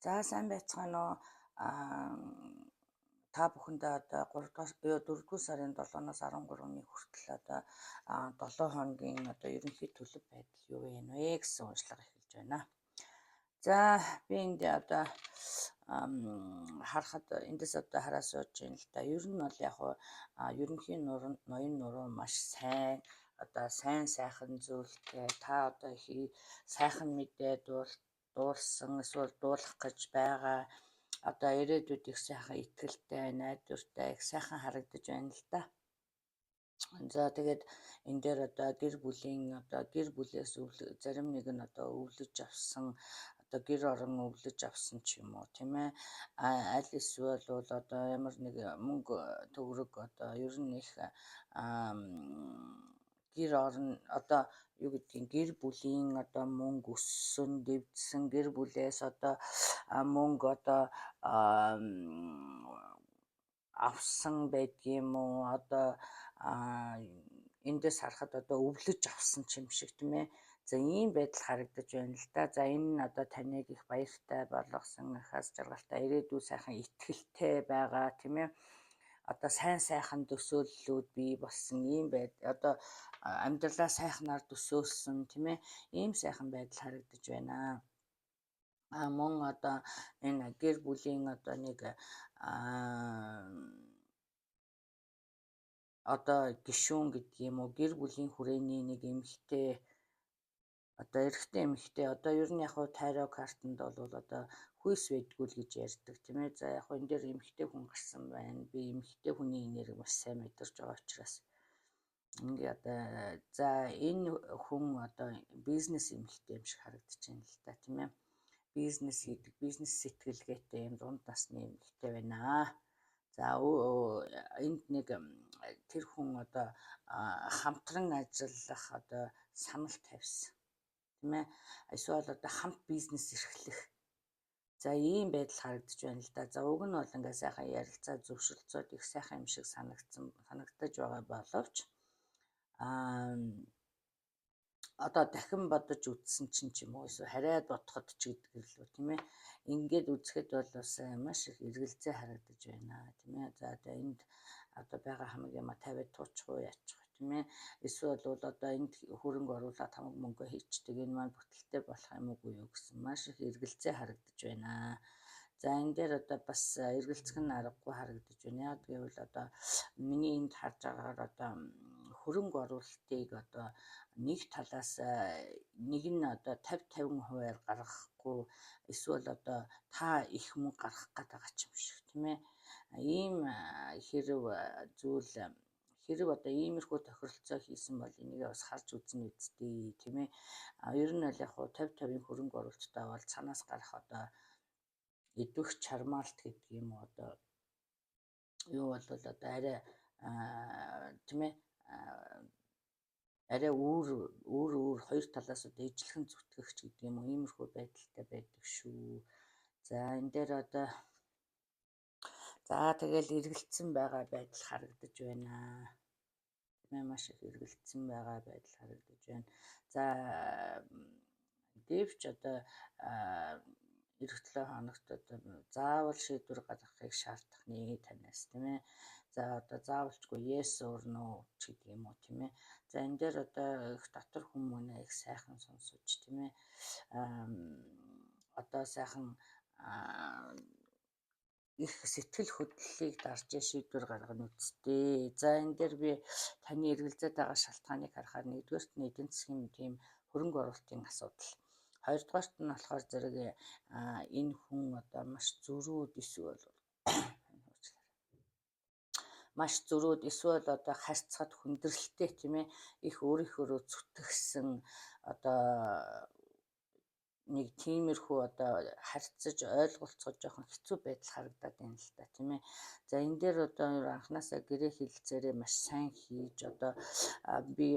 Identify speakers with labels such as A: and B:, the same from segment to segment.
A: За сайн байцгаана уу? Аа та бүхэндээ одоо 4-р сарын 7-оос 13-ны хүртэл одоо 7 хоногийн одоо ерөнхий төлөв байдал юу вэ гэсэн уншлага эхэлж байна. За би энд одоо харахад эндээс одоо хараа сууж байна л да. Ер нь бол яг ерөнхий ноён нуруу маш сайн одоо сайхан зүйлтэй та одоо сайхан мэдээ дуулсан эсвэл дуулах гэж байгаа одоо ирээдүйд их сайхан итгэлтэй найдвартай их сайхан харагдаж байна л да. За тэгээд энэ дээр одоо гэр бүлээс зарим нэг нь одоо өвлөж авсан одоо гэр орон өвлөж авсан ч юм уу тийм ээ аль эсвэл бол одоо ямар нэг мөнгө төгрөг одоо ер нь их гэр орон одоо юу гэдгийг гэр бүлийн одоо мөнгө өссөн дэвдсэн гэр бүлээс одоо мөнгө одоо авсан байдгийм үү одоо эндээс харахад одоо өвлөж авсан ч юм шиг тийм ээ. За ийм байдал харагдаж байна л да. За энэ нь одоо таныг их баяртай болгосон их аз жаргалтай ирээдүйн сайхан итгэлтэй байгаа тийм ээ. Одоо сайхан төсөөллүүд бий болсон ийм одоо амьдралаа сайхнаар төсөөлсөн тийм ээ. Ийм сайхан байдал харагдаж байна. Мөн одоо энэ гэр бүлийн одоо нэг одоо гишүүн гэдэг юм уу гэр бүлийн хүрээний нэг эмэгтэй одоо эрэгтэй эмэгтэй одоо ер нь яг тайроо картанд бол одоо хүйс байдгүй л гэж ярьдаг тийм ээ. За яг энэ дээр эмэгтэй хүн гарсан байна. Би эмэгтэй хүний нэрийг маш сайн мэдэрч байгаа учраас ингээ одоо за энэ хүн одоо бизнес эмэгтэй юм шиг харагдаж байна л да тийм ээ. Бизнес хийдэг, бизнес сэтгэлгээтэй юм дунд насны эмэгтэй байна. За энд нэг тэр хүн одоо хамтран ажиллах одоо санал тавьсан тийм ээ. Эсвэл одоо хамт бизнес эрхлэх. За ийм байдал харагдаж байна л да. За уг нь бол ингээ сайхан ярилцаа зөвшөлдсөд их сайхан юм шиг санагдаж байгаа боловч одоо дахин бодож үзсэн чинь ч юм уу эсвэл харайд бодоход ч гэдэг л үү тийм ээ. Ингээд үзэхэд бол бас маш их эргэлзээ харагдаж байна тийм ээ. За одоо энд одоо байгаа хамаг юм тавиад туучих уу яачих вэ тийм ээ. Эсвэл бол одоо энд хөрөнгө оруулаад хамаг мөнгө хийчдэг энэ маань бүтэлтэй болох юм уу юу гэсэн маш их эргэлзээ харагдаж байна. За энэ дээр одоо бас эргэлзэх нь аргагүй харагдаж байна. Яг гэвэл одоо миний энд харж байгаагаар одоо хөрөнгө оруулалтыг одоо нэг талаас нэг нь одоо 50-50% гаргахгүй эсвэл одоо та их мөнгө гаргах гэдэг байгаа ч юм шиг тийм ээ. Ийм хэрэг одоо иймэрхүү тохиролцоо хийсэн бол энийг бас харж үзнэ үсттэй тийм ээ. Ер нь бол яг 50-50-ын хөрөнгө оруулалттай бол цанаас гарах одоо идвэх чармаалт гэдэг юм уу одоо юу бол одоо арай тийм ээ арай өөр хоёр талаас одоо ижлэхэн зүтгэгч гэдэг юм уу иймэрхүү байдалтай байдаг шүү. За энэ дээр одоо тэгэл эргэлцсэн байгаа байдал харагдаж байна. Маш их эргэлцсэн байгаа байдал харагдаж байна. За дэвч одоо эх 7 хоногт одоо заавал шийдвэр гаргахыг шаардах нэг танаас тийм ээ. За одоо заавалчгүй yes or no ч гэдэг юм уу тийм ээ. За энэ дээр одоо их дотор хүмүүнээ их сайхан сонсож тийм ээ. Одоо сайхан их сэтгэл хөдлөлийг дарж шийдвэр гаргана үсттэй. За энэ дээр би таны эргэлзээд байгаа шалтгааныг харахаар нэгдүгээрт нь эдийн засгийн тийм хөрөнгө оруулалтын асуудал. Хоёрдугаарт нь болохоор зэрэг энэ хүн одоо маш зөрүүд эсвэл одоо харьцаад хүндрэлтэй тийм ээ их өөрийнхөө зүтгэсэн одоо нэг тиймэрхүү одоо харьцаж ойлголцоход жоохон хэцүү байдал харагдаад байна л да тийм ээ. За энэ дээр одоо анханасаа гэрээ хэлэлцээрээ маш сайн хийж одоо би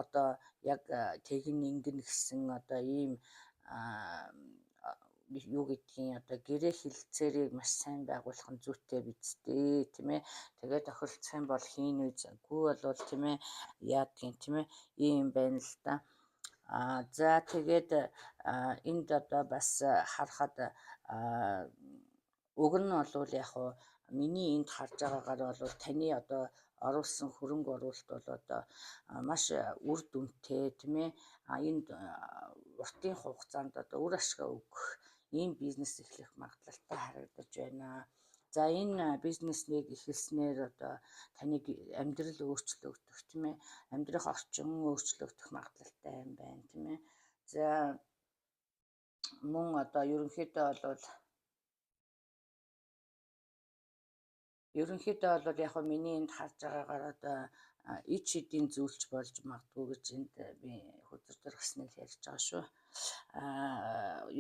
A: одоо яг тэгин ингэн гэсэн одоо ийм юу гэдгийг одоо гэрээ хэлэлцээрийг маш сайн байгуулах нь зүйтэй бидтэй тийм ээ. Тэгээ тохиролцох юм бол хийн үзгүй болвол тийм ээ яадгийн тийм ээ ийм байна л да. За тэгээд энд одоо бас харахад уг нь бол яг хуу миний энд харж байгаагаар бол таны одоо оруулсан хөрөнгө оруулалт бол одоо маш үр дүнтэй тийм ээ. Энд уртын хугацаанд одоо үр ашгаа өгөх ийм бизнес эхлэх магадлалтай харагдаж байна. За энэ бизнеснийг эхэлснээр одоо таныг амьдрал өөрчлөгдөх тийм ээ, амьдрах орчин өөрчлөгдөх магадлалтай юм байна тийм ээ. За мөн одоо ерөнхийдөө бол яг хөө миний энд харж байгаагаар одоо ид шидийн зүйлч болж магадгүй гэж энд би хөдөлж гаргасныг ярьж байгаа шүү.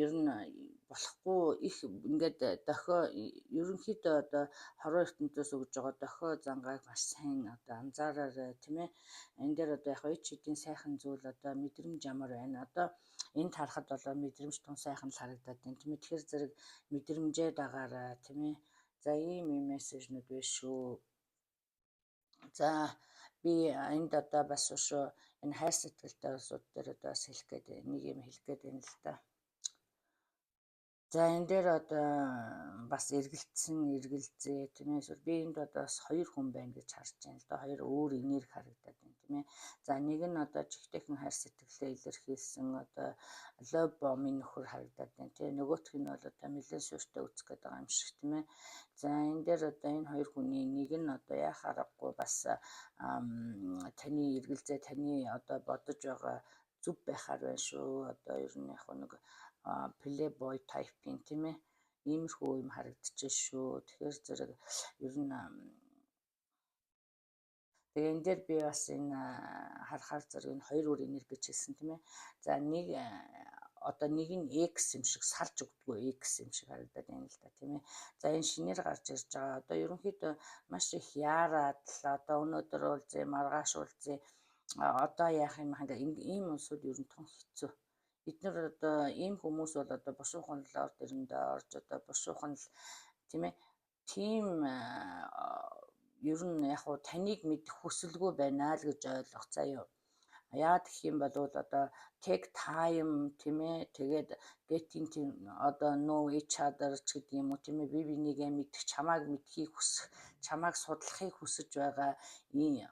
A: Ер нь болохгүй их ингээд дохио ерөнхийдөө одоо хорвоо ертөнцөөс өгж байгаа дохио зангааг маш сайн одоо анзаараарай тийм ээ. Энэ дээр одоо яг ид шидийн сайхан зүйл одоо мэдрэмж ямар байна. Одоо энд харахад бол мэдрэмж тун сайхан л харагдаад байна тийм ээ. Тэгэхээр зэрэг мэдрэмжээ дагаарай тийм ээ. За ийм мессежнүүд байна шүү. За би энд одоо бас шүү энэ хайр сэтгэлтэй улсууд дээр одоо бас хэлэх гээд нэг юм хэлэх гээд байна л да. За энэ дээр одоо бас эргэлзээ тийм ээ. Би энд одоо бас 2 хүн байна гэж харж байна л да. 2 өөр энерги харагдаад байна тийм ээ. За нэг нь одоо жигтэйхэн хайр сэтгэлээ илэрхийлсэн одоо лов бомбын нөхөр харагдаад байна тийм ээ. Нөгөөх нь бол одоо нэлээд шууртай үзэх гээд байгаа юм шиг тийм ээ. За энэ дээр одоо энэ 2 хүний нэг нь одоо яхаа аргагүй бас таны эргэлзээ таны одоо бодож байгаа зүв байхаар байна шүү. Одоо ер нь яг нэг плейбой тайпын тийм ээ. Иймэрхүү юм харагдчихэ шүү. Тэгэхээр зэрэг ер нь тэгээ энэ дээр би бас энэ харахаар зэрэг энэ 2 өөр энерги гэж хэлсэн тийм ээ. За нэг одоо нэг нь X юм шиг салж өгдөггүй X юм шиг харагдаад байна л да тийм ээ. За энэ шинээр гарч ирж байгаа одоо ерөнхийдөө маш их яарад л одоо өнөөдөр уулзъя маргааш уулзъя одоо яах юм хаа ийм улсууд ер нь тун хэцүү. Эдгээр одоо ийм хүмүүс бол одоо бушуухан л орд ирэндээ орж одоо бушуухан л тийм ээ. Тийм ер нь яг хуу таныг мэдэх хүсэлгүй байна л гэж ойлгох заяа. Яагаад гэх юм бол одоо take time тийм ээ. Тэгээд getting to одоо know each other ч гэдэг юм уу тийм ээ. Би бинийгээ мэдэх, чамааг мэдхийг хүсэх, чамааг судлахыг хүсэж байгаа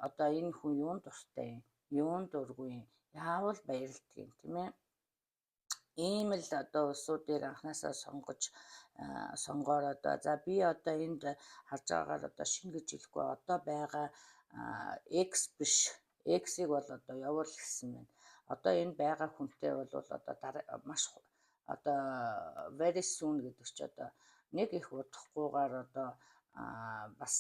A: одоо энэ хүн юунд дуртай юм? Юунд дургүй юм? Яавал баярлдаг юм тийм ээ. Ийм л одоо улсуудыг анханасаа сонгоор одоо за би одоо энд харж байгаагаар одоо шинэ гэж хэлэхгүй одоо байгаа X биш X-ийг бол одоо явуул гэсэн байна. Одоо энэ байгаа хүнтэй бол одоо маш одоо very soon гэдэг чи одоо нэг их удахгүйгээр одоо бас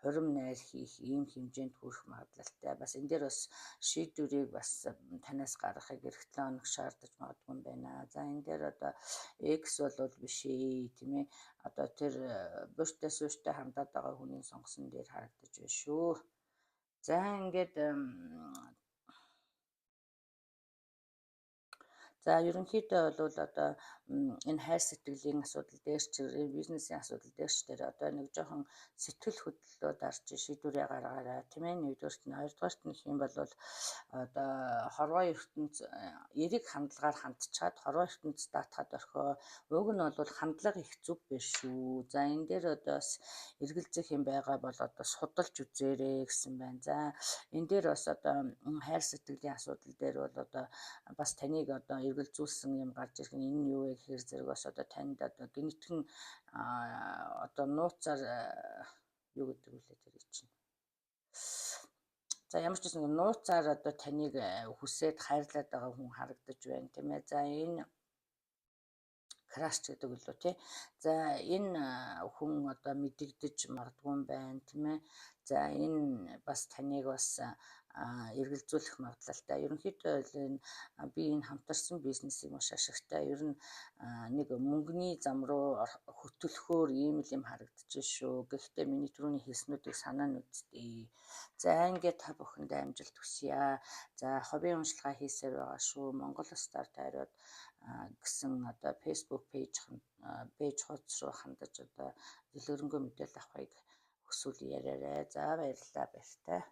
A: хурим найр хийх ийм хэмжээнд хүрэх магадлалтай. Бас энэ дээр бас шийдвэрийг бас танаас гаргахыг эх 7 хоног шаардаж магадгүй юм байна. За энэ дээр одоо X бол биш ээ тийм ээ. Одоо тэр бууштай сууштай хандаад байгаа хүний сонгосон дээр харагдаж байна шүү. За ингээд за ерөнхийдөө бол одоо энэ хайр сэтгэлийн асуудал дээр ч бизнесийн асуудал дээр ч тэр одоо нэг жоохон сэтгэл хөдлөлөө дарж шийдвэрээ гаргаарай тийм ээ. Нэгдүгээрт нь хоёрдугаарт нь юм бол одоо хорвоо ертөнц эрэг хандлагаар хандчаад хорвоо ертөнц даатахад орхио. Уг нь бол хандлага их зүв биш шүү. За энэ дээр одоо бас эргэлзэх юм байгаа бол одоо судалж үзээрэй гэсэн байна. За энэ дээр бас одоо хайр сэтгэлийн асуудал дээр бол одоо бас таныг одоо эргэлзүүлсэн юм гарч ирэх нь энэ юу вэ гэхээр зэрэг бас одоо танд одоо генетикэн одоо нууцаар юу гэдэг вэ тэр чинь. За ямар ч гэсэн нууцаар одоо таныг хүсээд хайрлаад байгаа хүн харагдаж байна тийм ээ. За энэ краш гэдэг үлээ тий. За энэ хүн одоо мэдэгдэж магадгүй юм байна тийм ээ. За энэ бас таныг бас эргэлзүүлэх магадлалтай. Ерөнхийдөө би энэ хамтарсан бизнесийг маш ашигтай. Ер нь нэг мөнгөний зам руу хөтөлөхөөр ийм л юм харагдаж шүү. Гэхдээ миний түрүүний хэлснүүдийг санаа нь үзтээ. За ингээд та бүхэндээ амжилт хүсье. За хоббийн уншилгаа хийсээр байгаа шүү. Монгол Стар тайрууд гэсэн одоо Facebook пэйж хуудас руу хандаж одоо дэлгэрэнгүй мэдээлэл авахыг хүсвэл яриарай. За баярлалаа баяртай.